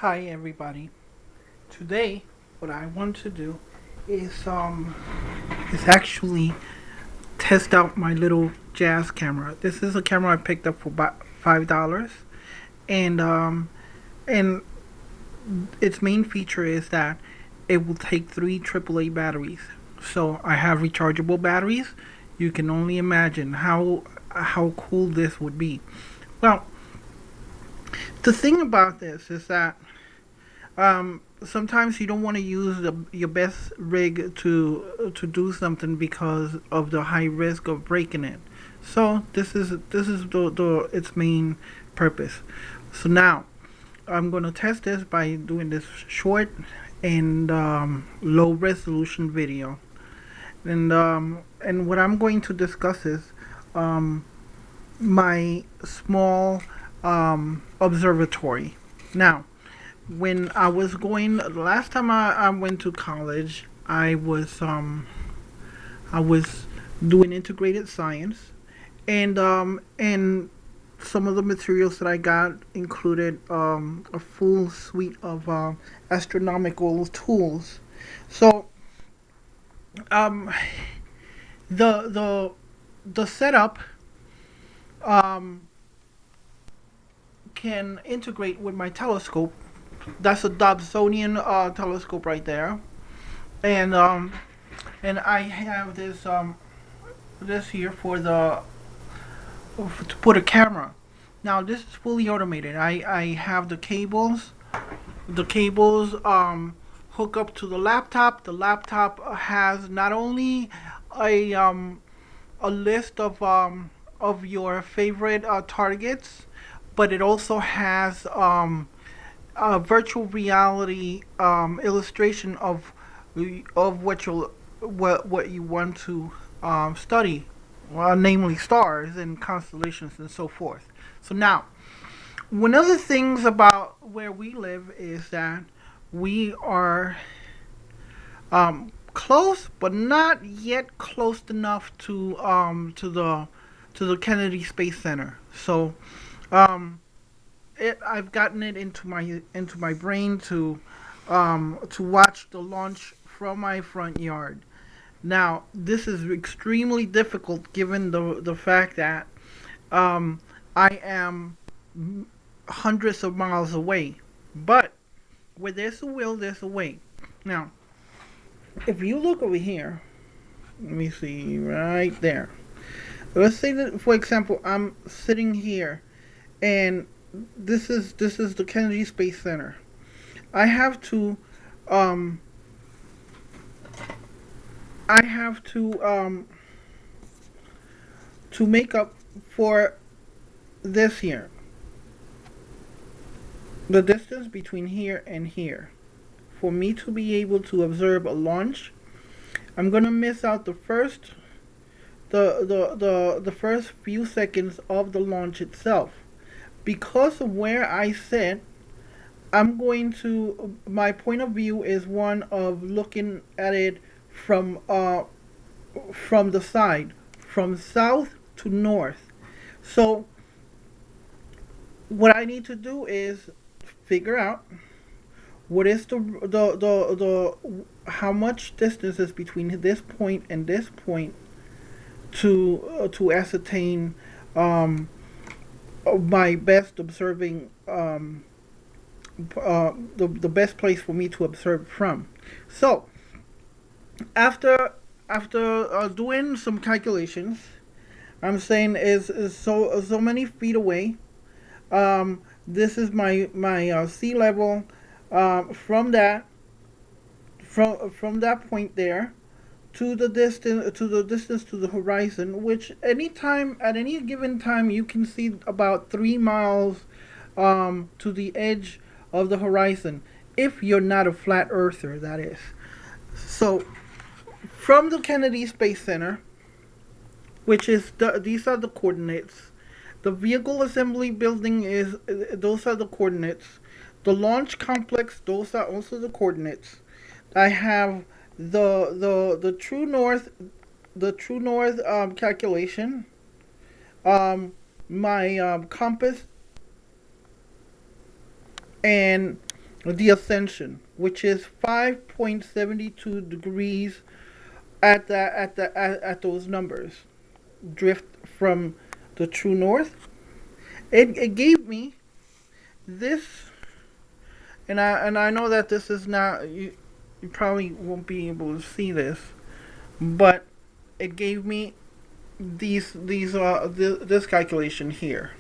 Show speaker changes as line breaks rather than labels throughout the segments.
Hi everybody. Today what I want to do is actually test out my little jazz camera. This is a camera I picked up for about $5, and and its main feature is that it will take three AAA batteries. So I have rechargeable batteries. You can only imagine how cool this would be. Well, the thing about this is that sometimes you don't want to use your best rig to do something because of the high risk of breaking it. So this is the its main purpose. So now I'm going to test this by doing this short and low resolution video. And what I'm going to discuss is um, my small observatory. Now, when I was going last time I went to college, I was doing integrated science, and some of the materials that I got included a full suite of astronomical tools. So um, the the setup um, can integrate with my telescope. That's a Dobsonian telescope right there, and I have this here for the to put a camera. Now this is fully automated. I have the cables hook up to the laptop. The laptop has not only a a list of your favorite targets, but it also has a virtual reality illustration of what you want to study, namely stars and constellations and so forth. So now, one of the things about where we live is that we are close, but not yet close enough to the Kennedy Space Center. So I've gotten it into my brain to watch the launch from my front yard. Now, this is extremely difficult given the fact that um, I am hundreds of miles away. But where there's a will, there's a way. Now, if you look over here, let me see right there. Let's say that, for example, I'm sitting here, and this is the Kennedy Space Center. I have to um I have to make up for this here, the distance between here and here. For me to be able to observe a launch, I'm gonna miss out the first few seconds of the launch itself. Because of where I sit, my point of view is one of looking at it from from the side, from south to north. So what I need to do is figure out what is the how much distance is between this point and this point to ascertain um, my best observing the best place for me to observe from. So after doing some calculations, I'm saying is so many feet away. This is my sea level from that point there to the distance to the horizon, which anytime at any given time you can see about 3 miles to the edge of the horizon, if you're not a flat earther, that is. So from the Kennedy Space Center, which is these are the coordinates. The vehicle assembly building is those are the coordinates. The launch complex, those are also the coordinates. I have the true north, calculation. My compass, and the ascension, which is 5.72 degrees at those numbers. Drift from the true north. It gave me this, and I know that this is not you probably won't be able to see this, but it gave me this calculation here.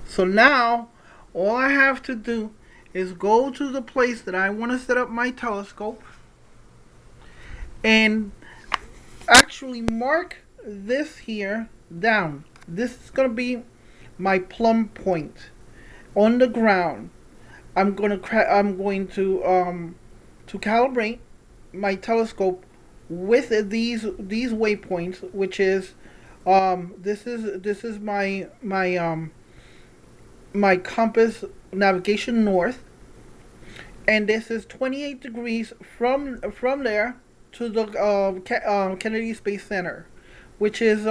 So now all I have to do is go to the place that I want to set up my telescope and actually mark this here down. This is going to be my plumb point on the ground. I'm going to calibrate my telescope with these waypoints, which is this is my compass navigation north, and this is 28 degrees from there to the Kennedy Space Center, which is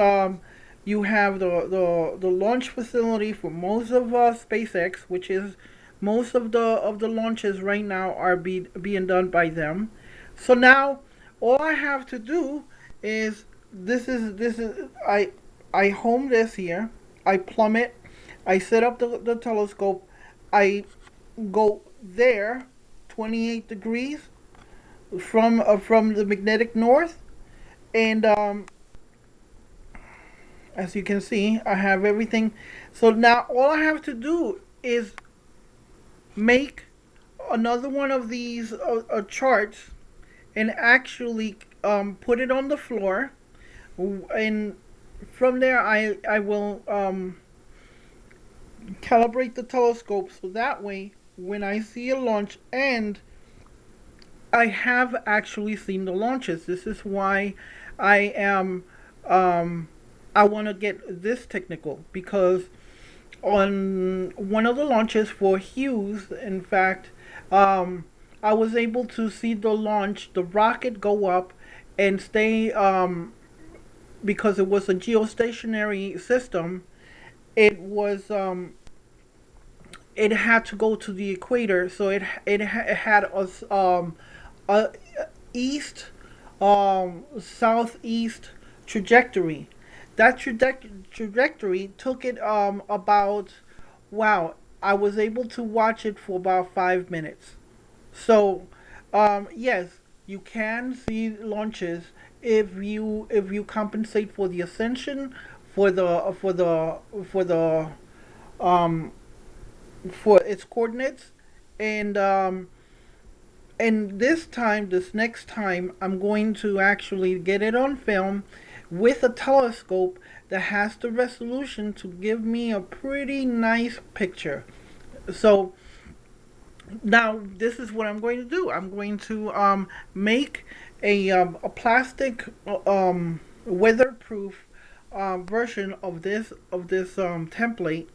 you have the launch facility for most of SpaceX, which is most of the launches right now are being done by them. So now all I have to do is this is I home this here. I plumb it. I set up the telescope. I go there, 28 degrees from the magnetic north, and as you can see, I have everything. So now all I have to do is make another one of these charts and actually put it on the floor, and from there I will calibrate the telescope so that way when I see a launch, and I have actually seen the launches. This is why I am I want to get this technical, because on one of the launches for Hughes, in fact, I was able to see the launch, the rocket go up and stay, because it was a geostationary system. It was it had to go to the equator, so it had a east southeast trajectory. That trajectory took it about, wow, I was able to watch it for about 5 minutes. So yes, you can see launches if you compensate for the ascension, for the um for its coordinates, and this next time, I'm going to actually get it on film with a telescope that has the resolution to give me a pretty nice picture. So now this is what I'm going to do. I'm going to make a plastic weatherproof version of this template,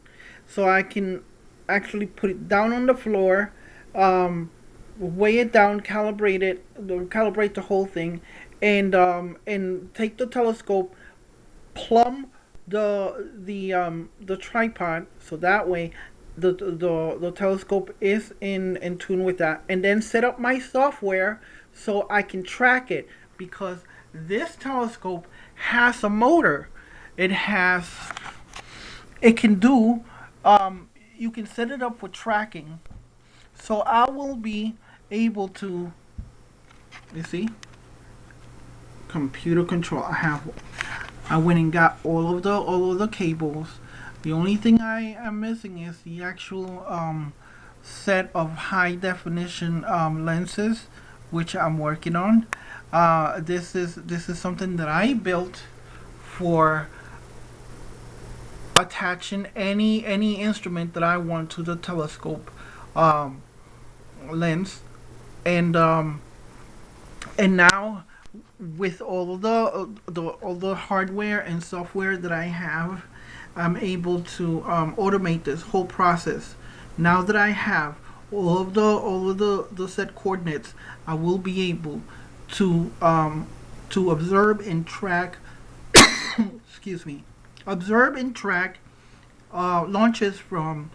so I can actually put it down on the floor, weigh it down, calibrate the whole thing, and take the telescope, plumb the tripod, so that way the telescope is in tune with that, and then set up my software so I can track it, because this telescope has a motor. It has it can do you can set it up for tracking. So I will be able to, you see, computer control. I went and got all of the cables. The only thing I am missing is the actual set of high definition lenses, which I'm working on. This is something that I built for attaching any instrument that I want to the telescope um, lens, and and now with all of the hardware and software that I have, I'm able to automate this whole process. Now that I have all of the set coordinates, I will be able to observe and track. Excuse me. Observe and track launches from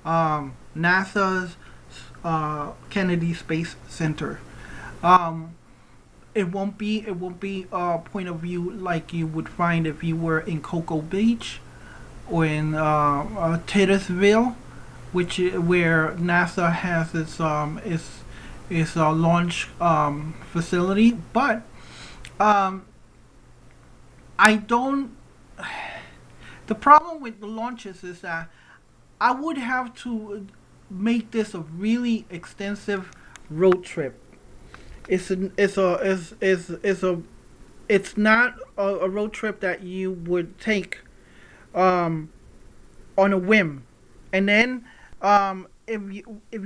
NASA's Kennedy Space Center. Um, it won't be a point of view like you would find if you were in Cocoa Beach or in Titusville, where NASA has its launch facility. But um, I don't. The problem with the launches is that I would have to make this a really extensive road trip. It's not a road trip that you would take um, on a whim, and then if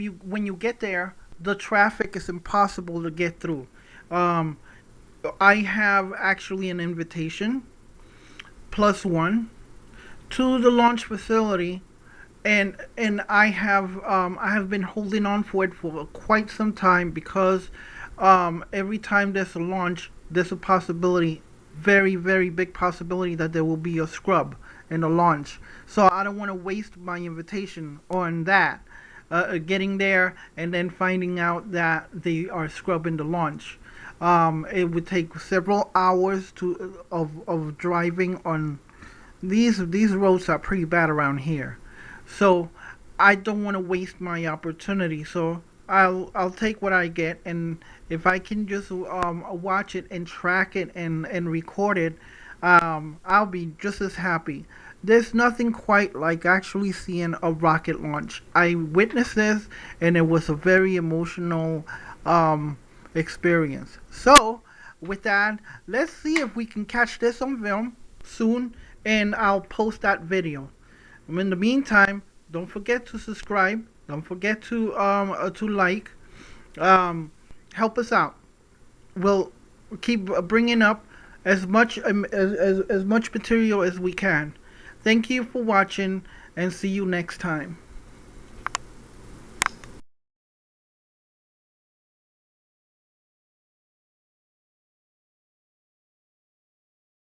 you when you get there, the traffic is impossible to get through. Um, I have actually an invitation plus one to the launch facility, and I have been holding on for it for quite some time because every time there's a launch, there's a possibility, very big possibility that there will be a scrub in the launch. So I don't want to waste my invitation on that, getting there and then finding out that they are scrubbing the launch. It would take several hours of driving on these roads are pretty bad around here. So I don't want to waste my opportunity. So I'll take what I get, and if I can just watch it and track it and record it, I'll be just as happy. There's nothing quite like actually seeing a rocket launch. I witnessed this, and it was a very emotional experience. So with that, let's see if we can catch this on film soon, and I'll post that video. In the meantime, don't forget to subscribe. Don't forget to like. Help us out. We'll keep bringing up as much material as we can. Thank you for watching, and see you next time.